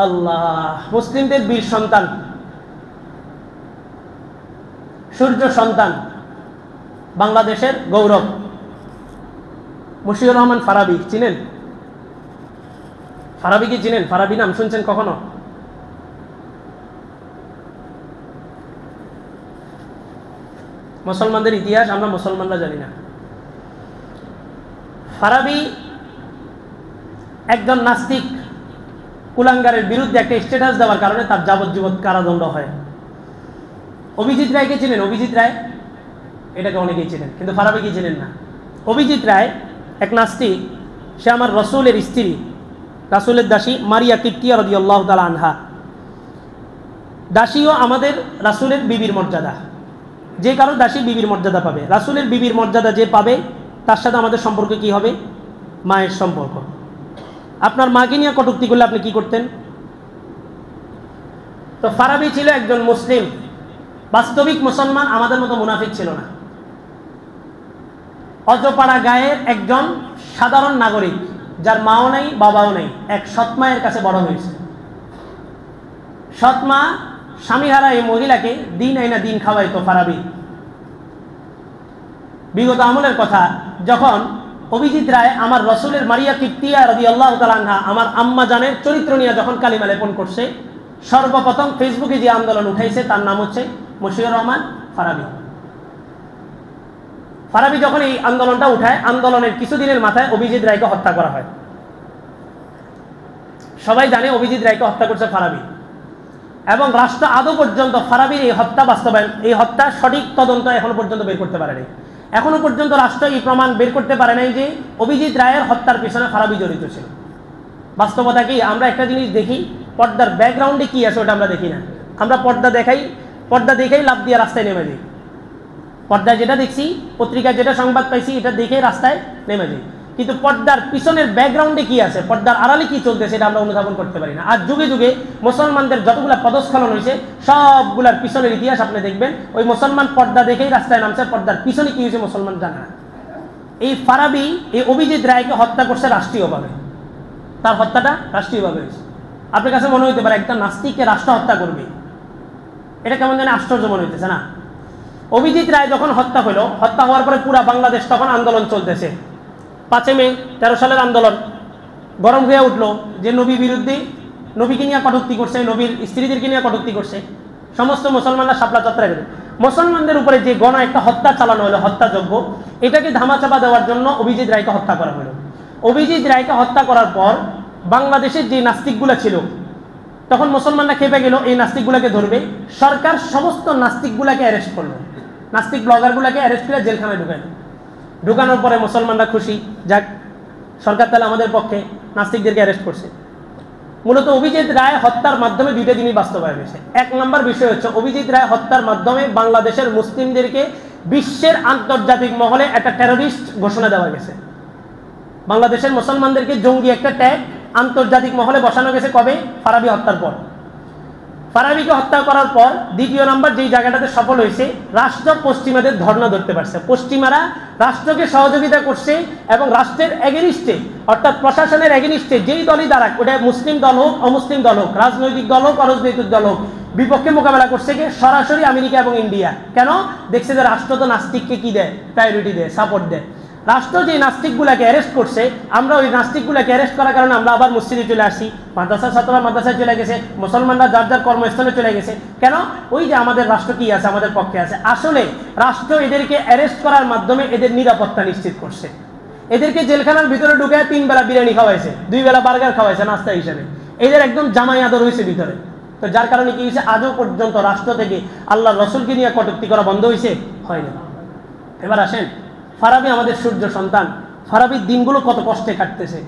আল্লাহ, মুসলিমদের বীর সন্তান, সূর্য সন্তান, বাংলাদেশের গৌরব, মশিউর রহমান ফারাবী চিনেন? ফারাবী কি চিনেন? ফারাবী নাম শুনছেন কখনো? মুসলমানদের ইতিহাস আমরা মুসলমানরা জানি না। ফারাবী একজন নাস্তিক কুলাঙ্গারের বিরুদ্ধে একটা স্ট্যাটাস দেওয়ার কারণে তার যাবজ্জীবন কারাদণ্ড হয়। অভিজিৎ রায়কে চিনেন? অভিজিৎ রায়, এটাকে অনেকেই চিনেন, কিন্তু ফারাবী কি চিনেন না। অভিজিৎ রায় এক নাস্তিক, সে আমার রসুলের স্ত্রী, রাসূলের দাসী মারিয়া কিপ্তিয়া রাদিয়াল্লাহু তাআলা আনহা। দাসীও আমাদের রাসূলের বিবির মর্যাদা, যে কারো দাসী বিবির মর্যাদা পাবে। রাসূলের বিবির মর্যাদা যে পাবে তার সাথে আমাদের সম্পর্ক কি হবে? মায়ের সম্পর্ক। আপনার মাকে নিয়ে কটূক্তি করলে আপনি কি করতেন? তো ফারাবী ছিল একজন মুসলিম, বাস্তবিক মুসলমান, আমাদের মতো মুনাফিক ছিল না। অজপাড়া গায়ের একজন সাধারণ নাগরিক, যার মাও নেই বাবাও নেই, এক সৎ মায়ের কাছে বড় হয়েছে। সৎ মা স্বামীহারা এই মহিলাকে দিন আইনা দিন খাওয়াইতো ফারাবী। বিগত আমলের কথা, যখন অভিজিৎ রায় আমার রসুলের মারিয়া কিপ্তিয়া রাদিয়াল্লাহু তাআলা আনহা, আমার আম্মা জানের চরিত্র নিয়ে যখন কালিমা লেপন করছে, সর্বপ্রথম ফেসবুকে যে আন্দোলন উঠাইছে তার নাম হচ্ছে মশিউর রহমান ফারাবী। ফারাবী যখন এই আন্দোলনটা উঠায়, আন্দোলনের কিছুদিনের মাথায় অভিজিৎ রায়কে হত্যা করা হয়। সবাই জানে অভিজিৎ রায়কে হত্যা করছে ফারাবী, এবং রাষ্ট্র আদৌ পর্যন্ত ফারাবীর এই হত্যা বাস্তবায়ন, এই হত্যার সঠিক তদন্ত এখনো পর্যন্ত বের করতে পারেনি। এখনো পর্যন্ত রাষ্ট্র এই প্রমাণ বের করতে পারে নাই যে অভিজিৎ রায়ের হত্যার পেছনে ফারাবী জড়িত ছিল। বাস্তবতা কি? আমরা একটা জিনিস দেখি, পর্দার ব্যাকগ্রাউন্ডে কি আছে ওটা আমরা দেখি না। আমরা পর্দা দেখেই লাফ দিয়ে রাস্তায় নেমে যাই। পর্দায় যেটা দেখছি, পত্রিকায় যেটা সংবাদ পাইছি, এটা দেখেই রাস্তায় নেমে যাই। কিন্তু পর্দার পিছনের ব্যাকগ্রাউন্ডে কি আছে, পর্দার আড়ালে কি চলতেছে, এটা আমরা অনুধাবন করতে পারি না। আর যুগে যুগে মুসলমানদের যতগুলা পদস্খলন হয়েছে, সবগুলার পিছনের ইতিহাস আপনি দেখবেন, ওই মুসলমান পর্দা দেখেই রাস্তায় নামছে, পর্দার পিছনে কি হয়েছে মুসলমান জানে না। এই ফারাবী এই অভিজিৎ রায়কে হত্যা করছে রাষ্ট্রীয়ভাবে, তার হত্যাটা রাষ্ট্রীয়ভাবে হয়েছে। আপনার কাছে মনে হইতে পারে একটা নাস্তিককে রাষ্ট্র হত্যা করবে, এটা কেমন জানি আশ্চর্য মনে হইতেছে না? অভিজিৎ রায় যখন হত্যা হলো, হত্যা হওয়ার পরে পুরা বাংলাদেশ তখন আন্দোলন চলতেছে। 5 মে 13 সালের আন্দোলন গরম হয়ে উঠলো, যে নবী বিরুদ্ধে, নবীকে নিয়ে কটূক্তি করছে, নবীর স্ত্রীদেরকে নিয়ে কটূক্তি করছে, সমস্ত মুসলমানরা শাপলা চত্বরে গেল। মুসলমানদের উপরে যে গণ একটা হত্যা চালানো হলো, হত্যাযজ্ঞ, এটাকে ধামাচাপা দেওয়ার জন্য অভিজিৎ রায়কে হত্যা করা হলো। অভিজিৎ রায়কে হত্যা করার পর বাংলাদেশের যে নাস্তিকগুলো ছিল, তখন মুসলমানরা খেপে গেল, এই নাস্তিকগুলোকে ধরবে। সরকার সমস্ত নাস্তিকগুলোকে অ্যারেস্ট করলো, নাস্তিক ব্লগারগুলোকে অ্যারেস্ট করে জেলখানায় ঢুকানোর পরে মুসলমানরা খুশি, যাক সরকার তাহলে আমাদের পক্ষে, নাস্তিকদেরকে অ্যারেস্ট করছে। মূলত অভিজিৎ রায় হত্যার মাধ্যমে দুইটা জিনিস বাস্তবায়ন হয়েছে। 1 নম্বর বিষয় হচ্ছে, অভিজিৎ রায় হত্যার মাধ্যমে বাংলাদেশের মুসলিমদেরকে বিশ্বের আন্তর্জাতিক মহলে একটা টেররিস্ট ঘোষণা দেওয়া গেছে। বাংলাদেশের মুসলমানদেরকে জঙ্গি একটা ট্যাগ আন্তর্জাতিক মহলে বসানো গেছে। কবে? ফারাবী হত্যার পর। ফারাবীকে হত্যা করার পর দ্বিতীয় নাম্বার যেই জায়গাটাতে সফল হয়েছে, রাষ্ট্র পশ্চিমাদের ধর্ণা ধরতে পারছে। পশ্চিমারা রাষ্ট্রকে সহযোগিতা করছে এবং রাষ্ট্রের এগেনিস্টে, অর্থাৎ প্রশাসনের এগেনিস্টে যেই দলই দাঁড়াক, ওটা মুসলিম দল হোক অমুসলিম দল হোক, রাজনৈতিক দল হোক অরাজনৈতিক দল হোক, বিপক্ষে মোকাবেলা করছে কে? সরাসরি আমেরিকা এবং ইন্ডিয়া। কেন? দেখছে যে রাষ্ট্র তো নাস্তিককে কি দেয়? প্রায়োরিটি দেয়, সাপোর্ট দেয়। রাষ্ট্র যে নাস্তিকগুলাকে অ্যারেস্ট করছে, আমরা ওই নাস্তিকগুলাকে অ্যারেস্ট করার কারণে আমরা আবার মসজিদে চলে আসি, মাদ্রাসার ছাত্ররা মাদ্রাসায় চলে গেছে, মুসলমানরা যার যার কর্মস্থলে চলে গেছে। কেন? ওই যে আমাদের রাষ্ট্র কি আছে, আমাদের পক্ষে আছে। আসলে রাষ্ট্র এদেরকে অ্যারেস্ট করার মাধ্যমে এদের নিরাপত্তা নিশ্চিত করছে। এদেরকে জেলখানার ভিতরে ঢুকে 3 বেলা বিরিয়ানি খাওয়াইছে, 2 বেলা বার্গার খাওয়াইছে নাস্তা হিসেবে। এদের একদম জামাই আদর হয়েছে ভিতরে। তো যার কারণে কি হয়েছে, আজও পর্যন্ত রাষ্ট্র থেকে আল্লাহ রসুলকে নিয়ে কটূক্তি করা বন্ধ হয়েছে? হয়নি। এবার আসেন, ফারাবী আমাদের সূর্য সন্তান, ফারাবীর দিনগুলো কত কষ্টে কাটতেছে।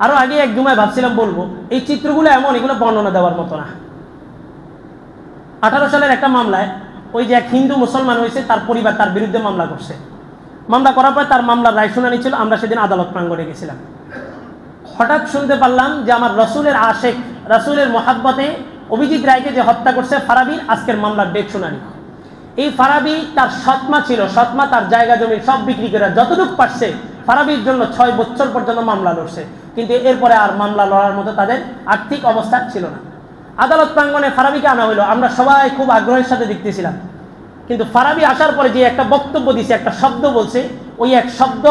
আরো আগে এক জুমায় ভাবছিলাম বলবো, এই চিত্রগুলো এমন, এগুলো বর্ণনা দেওয়ার মতো না। 18 সালের একটা মামলায় ওই যে এক হিন্দু মুসলমান হয়েছে, তার পরিবার তার বিরুদ্ধে মামলা করছে। মামলা করার পর তার মামলার রায় শুনানি ছিল, আমরা সেদিন আদালত প্রাঙ্গণে গেছিলাম। হঠাৎ শুনতে পারলাম যে আমার রসুলের আশেক, রসুলের মহাব্বতে অভিজিৎ রায়কে যে হত্যা করছে ফারাবীর, আজকের মামলার ডেট শুনানি। এই ফারাবী তার সৎমা ছিল, সৎমা তার জায়গা জমি সব বিক্রি করে যতটুকু পারছে ফারাবীর জন্য 6 বছর পর্যন্ত মামলা লড়ছে, কিন্তু এরপরে আর মামলা লড়ার মতো তাদের আর্থিক অবস্থা ছিল না। আদালত প্রাঙ্গণে ফারাবিকে আনা হলো, আমরা সবাই খুব আগ্রহের সাথে দেখতেছিলাম। কিন্তু ফারাবি আসার পরে যে একটা বক্তব্য দিছে, একটা শব্দ বলছে, ওই এক শব্দ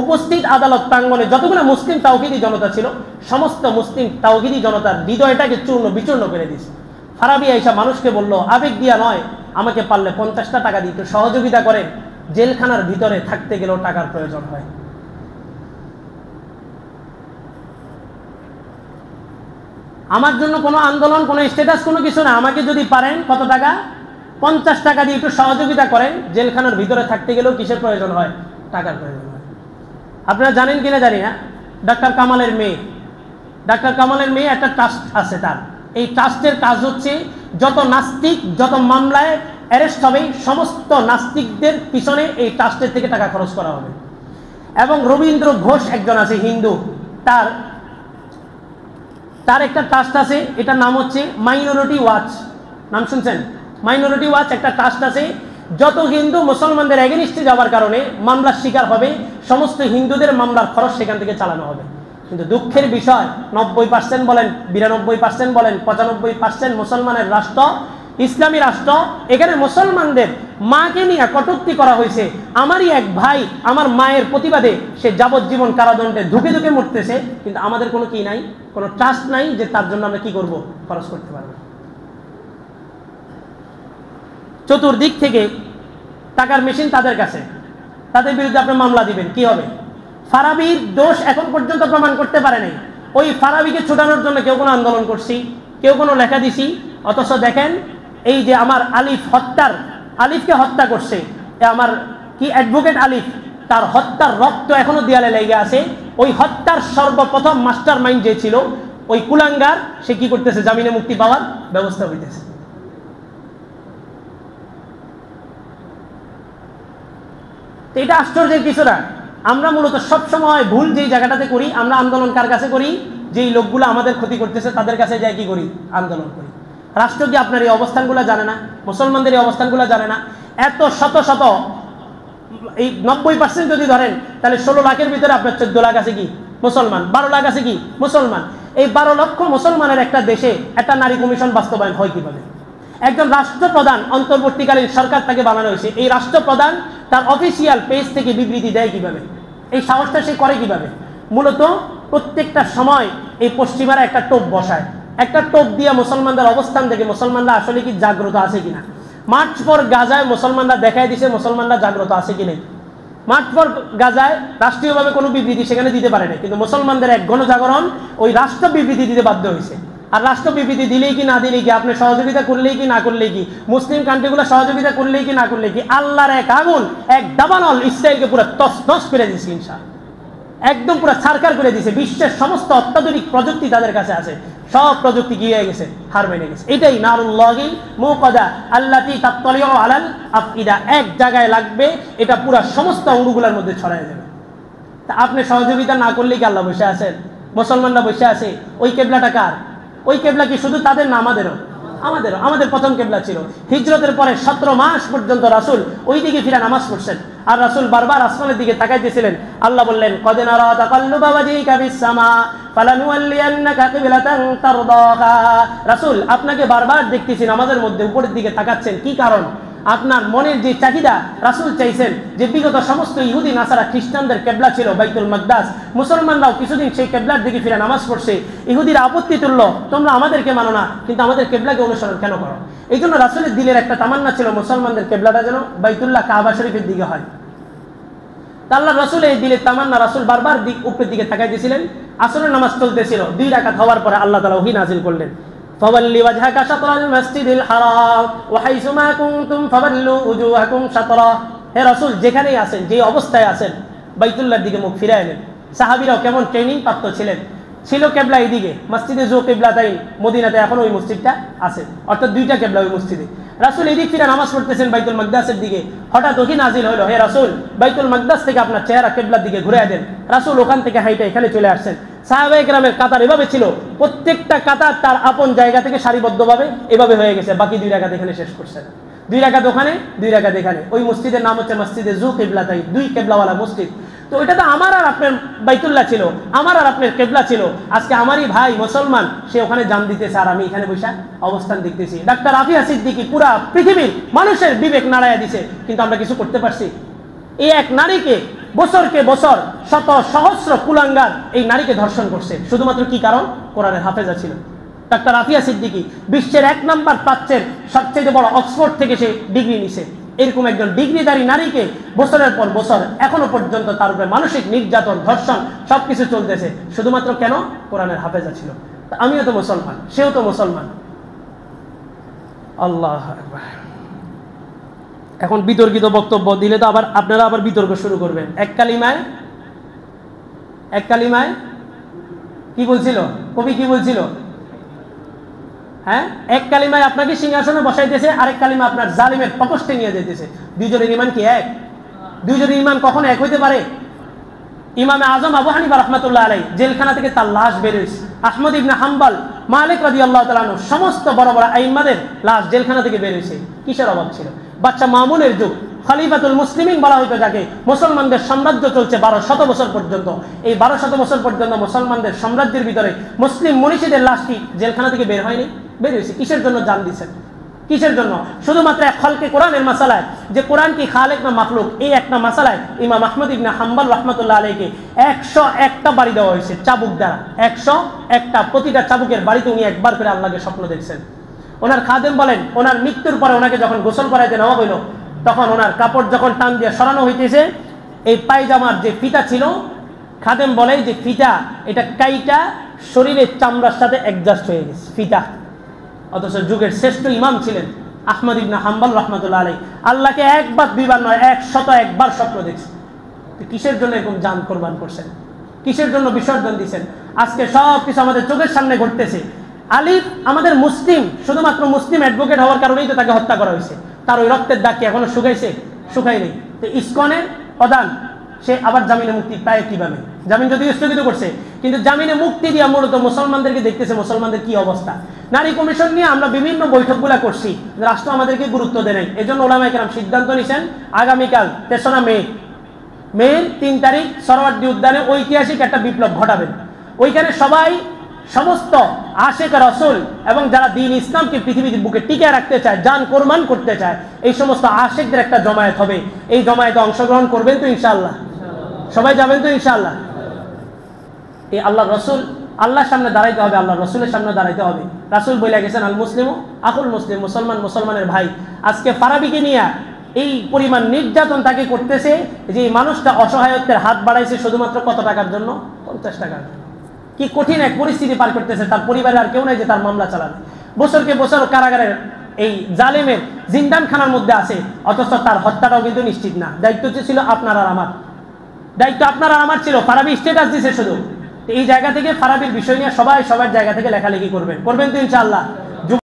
উপস্থিত আদালত প্রাঙ্গণে যতগুলো মুসলিম তাওহীদি জনতা ছিল সমস্ত মুসলিম তাওহীদি জনতার হৃদয়টাকে চূর্ণ বিচূর্ণ করে দিয়েছে। ফারাবি আইসা মানুষকে বলল, আবেগ দিয়া নয়, আমাকে পারলে 50টা টাকা দিয়ে একটু সহযোগিতা করেন, জেলখানার ভিতরে থাকতে গেলেও টাকার প্রয়োজন হয়। আমার জন্য কোনো আন্দোলন, কোনো স্ট্যাটাস, কোনো কিছু না, আমাকে যদি পারেন কত টাকা, 50 টাকা দিয়ে একটু সহযোগিতা করেন, জেলখানার ভিতরে থাকতে গেলেও কিসের প্রয়োজন হয়, টাকার প্রয়োজন হয়। আপনারা জানেন কিনা জানি না, ডাক্তার কামালের মেয়ে একটা ট্রাস্ট আছে তার। এই ট্রাস্টের কাজ হচ্ছে যত নাস্তিক যত মামলায় অ্যারেস্ট হবে সমস্ত নাস্তিকদের পিছনে এই ট্রাস্টের থেকে টাকা খরচ করা হবে। এবং রবীন্দ্র ঘোষ একজন আছে হিন্দু, তার একটা ট্রাস্ট আছে, এটার নাম হচ্ছে মাইনরিটি ওয়াচ। নাম শুনছেন? মাইনরিটি ওয়াচ একটা ট্রাস্ট আছে, যত হিন্দু মুসলমানদের এগেনিস্টে যাওয়ার কারণে মামলার শিকার হবে সমস্ত হিন্দুদের মামলার খরচ সেখান থেকে চালানো হবে। কিন্তু দুঃখের বিষয় 90% বলেন, 92% বলেন, 95% মুসলমানের রাষ্ট্র, ইসলামী রাষ্ট্র, এখানে মুসলমানদের মাকে নিয়ে কটূক্তি করা হয়েছে। আমারই এক ভাই আমার মায়ের প্রতিবাদে সে যাবজ্জীবন কারাদণ্ডে ধুকে ধুকে মরতেছে, কিন্তু আমাদের কোনো কি নাই, কোনো ট্রাস্ট নাই যে তার জন্য আমরা কি করব, খরচ করতে পারবো। চতুর্দিক থেকে টাকার মেশিন তাদের কাছে, তাদের বিরুদ্ধে আপনি মামলা দিবেন, কি হবে? ফারাবির দোষ এখন পর্যন্ত প্রমাণ করতে পারে নাই। ওই ফারাবিকে ছুটানোর জন্য কেউ কোনো আন্দোলন করছি, কেউ কোনো লেখা দিছি, অথচ দেখেন এই যে আমার আলিফকে হত্যা করছে, আমার কি অ্যাডভোকেট আলিফ, তার হত্যার রক্ত এখনো দেয়ালে লেগে আছে। ওই হত্যার সর্বপ্রথম মাস্টার মাইন্ড যে ছিল ওই কুলাঙ্গার, সে কি করতেছে, জামিনে মুক্তি পাওয়ার ব্যবস্থা হইতেছে। এটা আশ্চর্যের কিছু না। আমরা মূলত সবসময় ভুল যেই জায়গাটাতে করি, আমরা আন্দোলন কার কাছে করি, যেই লোকগুলো আমাদের ক্ষতি করতেছে তাদের কাছে যাই কি করি, আন্দোলন করি। রাষ্ট্র কি আপনার এই অবস্থানগুলো জানে না? মুসলমানদের এই অবস্থানগুলো জানে না? এত শত শত, এই 90% যদি ধরেন তাহলে 16 লাখের ভিতরে আপনার 14 লাখ আছে কি মুসলমান, 12 লাখ আছে কি মুসলমান। এই 12 লক্ষ মুসলমানের একটা দেশে একটা নারী কমিশন বাস্তবায়ন হয় কিভাবে? একজন রাষ্ট্রপ্রধান, অন্তর্বর্তীকালীন সরকার তাকে বানানো হয়েছে, এই রাষ্ট্রপ্রধান তার অফিসিয়াল পেজ থেকে বিবৃতি দেয় কিভাবে? এই সাহসটা সে করে কিভাবে? মূলত প্রত্যেকটা সময় এই পশ্চিমারা একটা টোপ বসায়, একটা টোপ দিয়ে মুসলমানদের অবস্থান থেকে মুসলমানরা আসলে কি জাগ্রত আছে কিনা। মার্চ ফর গাজায় মুসলমানরা দেখাই দিছে মুসলমানরা জাগ্রত আছে কি নেই। মার্চ ফর গাজায় রাষ্ট্রীয়ভাবে কোনো বিবৃতি সেখানে দিতে পারে না, কিন্তু মুসলমানদের এক গণজাগরণ ওই রাষ্ট্র বিবৃতি দিতে বাধ্য হয়েছে। আর রাষ্ট্র বিবৃতি দিলেই কি না দিলেই কি, আপনি সহযোগিতা করলেই কি না করলেই কি, মুসলিম কান্ট্রিগুলো সহযোগিতা করলেই কি না করলেই কি, আল্লাহর এক আগুন, এক দাবানল ইসরায়েলকে পুরো তছনছ করে দিয়েছে, ইনশাআল্লাহ একদম পুরো ছারখার করে দিয়েছে। বিশ্বের সমস্ত অত্যাধুনিক প্রযুক্তি তাদের কাছে আছে, সব প্রযুক্তি কি হয়ে গেছে, হার মেনে গেছে। এটাই নারুল্লাহি মুকাদা আল্লাতি তাত্তালিউ আলাল আফইদা, এক জায়গায় লাগবে, এটা পুরো সমস্ত অঙ্গগুলোর মধ্যে ছড়ায় যাবে। তা আপনি সহযোগিতা না করলেই কি আল্লাহ বসে আছেন? মুসলমানরা বসে আছে। ওই কেবলাটা কার? ওই কেবলা কি শুধু তাদের না, আমাদেরও? আমাদের প্রথম কেবলা ছিল। হিজরতের পরে 17 মাস পর্যন্ত রাসূল ওই দিকে ফিরে নামাজ পড়ছেন, আর রাসূল বারবার আসমানের দিকে তাকাইতেছিলেন। আল্লাহ বললেন, কদ নারা তাকাল্লুবা ওয়াজহিকা ফিস সামা ফালানুওয়াল্লিয়ান্নাকা কিবলাতান তারদাহা। রাসূল আপনাকে বারবার দেখতেছি নামাজের মধ্যে উপরের দিকে তাকাচ্ছেন, কি কারণ? আপনার মনের যে চাহিদা, রাসূল চাইছেন যে বিগত সমস্ত ইহুদি নাসারা খ্রিস্টানদের কেবলা ছিল বাইতুল মাকদাস, মুসলমানরাও কিছুদিন সেই কেবলার দিকে ফিরে নামাজ পড়ছে। ইহুদিরা আপত্তি তুলল, তোমরা আমাদেরকে মানো না, কিন্তু আমাদের কেবলাকে অনুসরণ কেন করো? এই জন্য রাসূলের দিলের একটা তামান্না ছিল মুসলমানদের কেবলাটা যেন বাইতুল্লাহ কাবা শরীফের দিকে হয়। আল্লাহ রাসূলের এই দিলের তামান্না, রাসূল বারবার উপরের দিকে তাকাই দিয়েছিলেন। আসরের নামাজ চলতেছিল, 2 রাকাত হওয়ার পরে আল্লাহ তাআলা ওহী নাযিল করলেন, ফাওয়াল্লি ওয়াজহাকা শাতরাল মাসজিদিল হারাম ওয়া হাইসুমা কুনতুম ফাওয়াল্লু উজুহাকুম শাতরা। হে রাসূল, যেখানেই আছেন, যে অবস্থায় আছেন, বাইতুল্লাহর দিকে মুখ ফিরায় নেন। সাহাবীরাও কেমন ট্রেনিং প্রাপ্ত ছিলেন, ছিল কেবলা এইদিকে, মসজিদে জো কিবলাতাইন, মদিনাতে এখন ওই মসজিদটা আছে, অর্থাৎ 2টা কেবলা ওই মসজিদে। রাসূল এদিক ফিরে নামাজ পড়তেছেন বাইতুল মাকদাসের দিকে, হঠাৎ ওহী নাযিল হলো, হে রাসূল, বাইতুল মাকদাস থেকে আপনার চেহারা কিবলার দিকে ঘুরিয়ে দেন। রাসূল ওখান থেকে হাইটে এখানে চলে আসছেন। সাহাবায়ে কেরামের কাতার এভাবে ছিল, প্রত্যেকটা কাতার তার আপন জায়গা থেকে সারিবদ্ধভাবে এভাবে হয়ে গেছে। বাকি 2 রাকাত এখানে শেষ করছেন, 2 রাকাত ওখানে, 2 রাকাত এখানে। ওই মসজিদের নাম হচ্ছে মসজিদে জু কিবলাতাইন, 2 কেবলাওয়ালা মসজিদ। তো ওইটা তো আমার আর আপনার বাইতুল্লাহ ছিল, আমার আর আপনার কেবলা ছিল। আজকে আমারই ভাই মুসলমান, সে ওখানে জান দিতেছে আর আমি এখানে বসে অবস্থান দেখতেছি। ডাক্তার আফিয়া সিদ্দিকী পুরা পৃথিবীর মানুষের বিবেক নাড়াইয়া দিছে, কিন্তু আমরা কিছু করতে পারছি? এই এক নারীকে বছরকে বছর শত সহস্র কুলাঙ্গার এই নারীকে ধর্ষণ করছে, শুধুমাত্র কি কারণ? কোরআনের হাফেজা ছিল। ডাক্তার আফিয়া সিদ্দিকী বিশ্বের 1 নম্বর প্রাচ্যের সবচেয়ে বড় অক্সফোর্ড থেকে সে ডিগ্রি নিছে। এরকম একজন ডিগ্রিধারী নারীকে বছরের পর বছর এখনো পর্যন্ত তার উপরে মানসিক নির্যাতন, ধর্ষণ সবকিছু চলতেছে, শুধুমাত্র কেন? কোরআনের হাফেজা ছিল। আমিও তো মুসলমান, সেও তো মুসলমান। আল্লাহ আকবার। এখন বিতর্কিত বক্তব্য দিলে তো আবার আপনারা আবার বিতর্ক শুরু করবেন। এক কালিমায় কি বলছিল কবি, কি বলছিল? হ্যাঁ, এক কালিমায় আপনাকে সিংহাসনে বসাইতেছে, আরেক কালিমা আপনার জালিমের প্রকোষ্ঠে নিয়ে যেতেছে। দুইজনের ঈমান কি এক? দুইজনের ঈমান কখনো এক হইতে পারে? ইমামে আজম আবু হানিফা রাহমাতুল্লাহ আলাইহি জেলখানা থেকে তার লাশ বের হয়েছে। আহমদ ইবনে হাম্বল, মালিক রাদিয়াল্লাহু তাআলা আনহু, সমস্ত বড় বড় আইম্মাদের লাশ জেলখানা থেকে বের হয়েছে। কিসের অভাব ছিল? বাচ্চা মামুনের যুগ, খলিফাতুল মুসলিমিন বলা হইতো যাকে, মুসলমানদের সাম্রাজ্য চলছে 1200 বছর পর্যন্ত। এই 1200 বছর পর্যন্ত মুসলমানদের সাম্রাজ্যের ভিতরে মুসলিম মনীষীদের লাশটি জেলখানা থেকে বের হয়নি? বের হয়েছে। কিসের জন্য জান দিচ্ছেন? কিসের জন্য? শুধুমাত্র এক খলকে কোরআনের মাসালায়, যে কোরআন কি খালেক না মাখলুক, এই একটা মাসালায় ইমাম আহমদ ইবনে হাম্বল রাহমাতুল্লাহ আলাইহিকে 101টা বাড়ি দেওয়া হয়েছে চাবুক দ্বারা। 101টা, প্রতিটা চাবুকের বাড়িতে উনি একবার করে আল্লাহকে স্বপ্ন দেখছেন। ওনার খাদেম বলেন, ওনার মৃত্যুর পরে ওনাকে যখন গোসল করাইতে নেওয়া হইল, তখন ওনার কাপড় যখন টান দিয়ে সরানো হইতেছে, এই পায়জামার যে ফিতা ছিল, খাদেম বলে যে ফিতা এটা কাইটা শরীরের চামড়ার সাথে অ্যাডজাস্ট হয়ে গেছে ফিতা। অথচ যুগের শ্রেষ্ঠ ইমাম ছিলেন আহমদ ইবনে হাম্বল রাহমাতুল্লাহ আলাইহি, আল্লাহকে একবার দুইবার নয় 101বার স্বপ্ন দেখছেন। কিসের জন্য এরকম জান কোরবান করছেন? কিসের জন্য বিসর্জন দিচ্ছেন? আজকে সব কিছু আমাদের চোখের সামনে ঘটতেছে। আলিফ আমাদের মুসলিম, শুধুমাত্র মুসলিম অ্যাডভোকেট হওয়ার কারণেই তো তাকে হত্যা করা হয়েছে। তার ওই রক্তের দাগ কি এখনো শুকাইছে? শুকায়নি। তো ইসকনের প্রধান সে আবার জামিনে মুক্তি পায় কিভাবে? জামিন যদি স্থগিত করছে, কিন্তু জামিনে মুক্তি দিয়ে মূলত মুসলমানদেরকে দেখতেছে মুসলমানদের কি অবস্থা। নারী কমিশন নিয়ে আমরা বিভিন্ন বৈঠকগুলো করছি, রাষ্ট্র আমাদেরকে গুরুত্ব দেয় নাই। এই জন্য ওলামায়ে কেরাম সিদ্ধান্ত নিয়েছেন আগামীকাল 3রা মের 3 তারিখ সরওয়ার্দী উদ্যানে ঐতিহাসিক একটা বিপ্লব ঘটাবেন। ওইখানে সবাই, সমস্ত আশেক রাসূল এবং যারা দ্বীন ইসলামকে পৃথিবীর বুকে টিকে রাখতে চায়, জান কোরবান করতে চায়, এই সমস্ত আশেকদের একটা জমায়েত হবে। এই জমায়েতে অংশগ্রহণ করবেন তো ইনশাআল্লাহ? সবাই যাবেন তো ইনশাআল্লাহ? এই আল্লাহ রসুল, আল্লাহর সামনে দাঁড়াইতে হবে, আল্লাহ রসুলের সামনে দাঁড়াইতে হবে। রাসূল বলে গেছেন আল মুসলিমু আকুল মুসলিম, মুসলমান মুসলমানের ভাই। আজকে ফারাবিকে নিয়ে এই পরিমাণ নির্যাতন তাকে করতেছে যে এই মানুষটা অসহায়ত্বের হাত বাড়াইছে শুধুমাত্র কত টাকার জন্য? 50 টাকার জন্য। কি কঠিন এক পরিস্থিতি পার করতেছে, তার পরিবারে আর কেউ নাই যে তার মামলা চালাবে। বছরকে বছর কারাগারের এই জালেমের জিন্দানখানার মধ্যে আছে, অথচ তার হত্যাটাও কিন্তু নিশ্চিত না। দায়িত্ব ছিল আপনার আর আমার, দায়িত্ব আপনার আর আমার ছিল। ফারাবি স্ট্যাটাস দিছে শুধু। এই জায়গা থেকে ফারাবির বিষয় নিয়ে সবাই সবার জায়গা থেকে লেখালেখি করবেন তো ইনশাআল্লাহ?